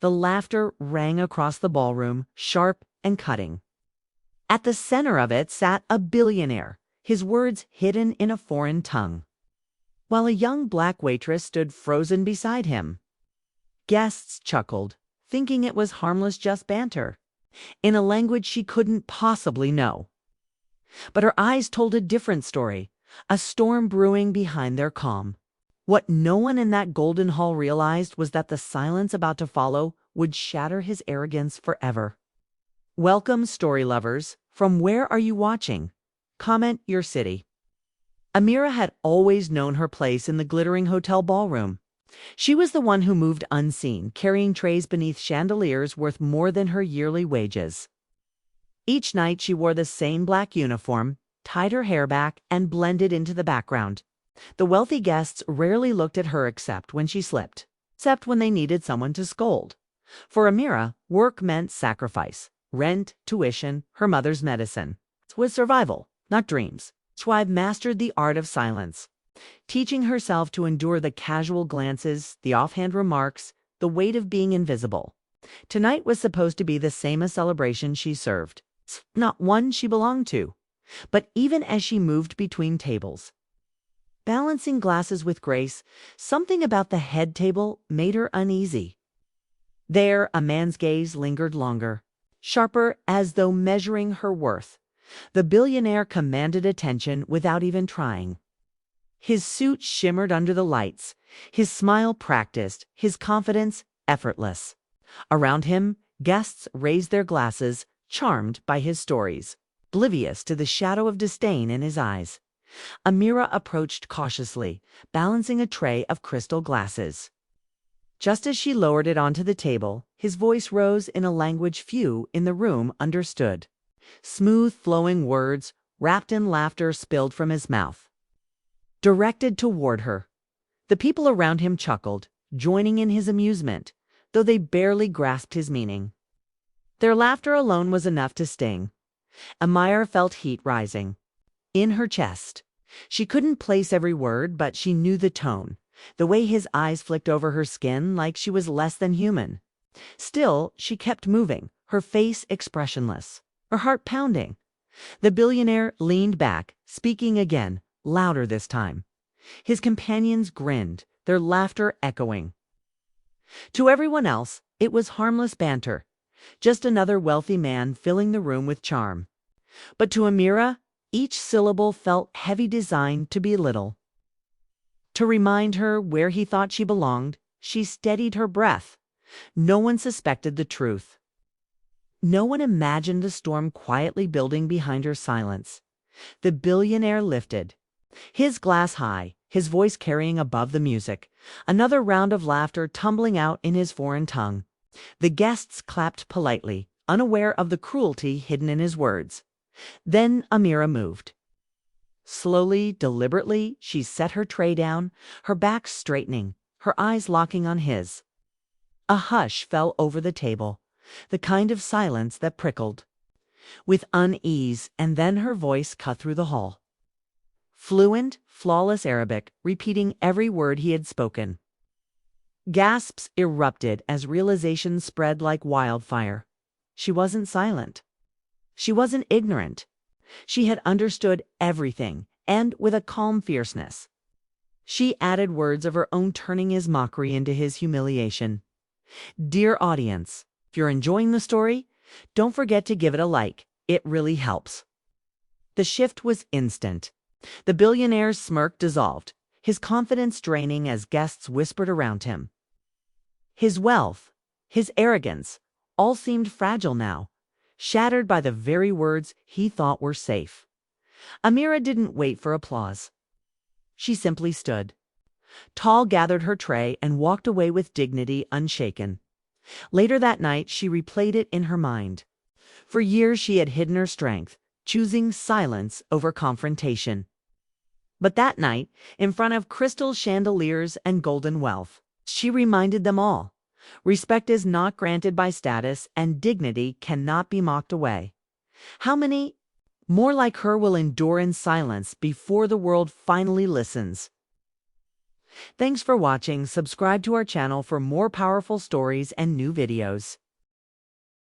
The laughter rang across the ballroom, sharp and cutting. At the center of it sat a billionaire, his words hidden in a foreign tongue, while a young black waitress stood frozen beside him. Guests chuckled, thinking it was harmless just banter, in a language she couldn't possibly know. But her eyes told a different story, a storm brewing behind their calm. What no one in that golden hall realized was that the silence about to follow would shatter his arrogance forever. Welcome, story lovers. From where are you watching? Comment your city. Amira had always known her place in the glittering hotel ballroom. She was the one who moved unseen, carrying trays beneath chandeliers worth more than her yearly wages. Each night she wore the same black uniform, tied her hair back, and blended into the background. The wealthy guests rarely looked at her except when she slipped, except when they needed someone to scold. For Amira, work meant sacrifice, rent, tuition, her mother's medicine. It was survival, not dreams. Schweib mastered the art of silence, teaching herself to endure the casual glances, the offhand remarks, the weight of being invisible. Tonight was supposed to be the same as celebration she served, not one she belonged to. But even as she moved between tables, balancing glasses with grace, something about the head table made her uneasy. There, a man's gaze lingered longer, sharper as though measuring her worth. The billionaire commanded attention without even trying. His suit shimmered under the lights, his smile practiced, his confidence effortless. Around him, guests raised their glasses, charmed by his stories, oblivious to the shadow of disdain in his eyes. Amira approached cautiously, balancing a tray of crystal glasses. Just as she lowered it onto the table, his voice rose in a language few in the room understood. Smooth, flowing words, wrapped in laughter, spilled from his mouth, directed toward her. The people around him chuckled, joining in his amusement, though they barely grasped his meaning. Their laughter alone was enough to sting. Amira felt heat rising in her chest. She couldn't place every word, but she knew the tone, the way his eyes flicked over her skin like she was less than human. Still, she kept moving, her face expressionless, her heart pounding. The billionaire leaned back, speaking again, louder this time. His companions grinned, their laughter echoing. To everyone else, it was harmless banter, just another wealthy man filling the room with charm. But to Amira, each syllable felt heavy, designed to belittle. To remind her where he thought she belonged, she steadied her breath. No one suspected the truth. No one imagined the storm quietly building behind her silence. The billionaire lifted, his glass high, his voice carrying above the music, another round of laughter tumbling out in his foreign tongue. The guests clapped politely, unaware of the cruelty hidden in his words. Then Amira moved. Slowly, deliberately, she set her tray down, her back straightening, her eyes locking on his. A hush fell over the table, the kind of silence that prickled. With unease, and then her voice cut through the hall. Fluent, flawless Arabic, repeating every word he had spoken. Gasps erupted as realization spread like wildfire. She wasn't silent. She wasn't ignorant. She had understood everything, and with a calm fierceness. She added words of her own, turning his mockery into his humiliation. Dear audience, if you're enjoying the story, don't forget to give it a like. It really helps. The shift was instant. The billionaire's smirk dissolved, his confidence draining as guests whispered around him. His wealth, his arrogance, all seemed fragile now, shattered by the very words he thought were safe. Amira didn't wait for applause. She simply stood, tall, gathered her tray, and walked away with dignity unshaken. Later that night, she replayed it in her mind. For years she had hidden her strength, choosing silence over confrontation. But that night, in front of crystal chandeliers and golden wealth, she reminded them all, respect is not granted by status, and dignity cannot be mocked away. How many more like her will endure in silence before the world finally listens? Thanks for watching. Subscribe to our channel for more powerful stories and new videos.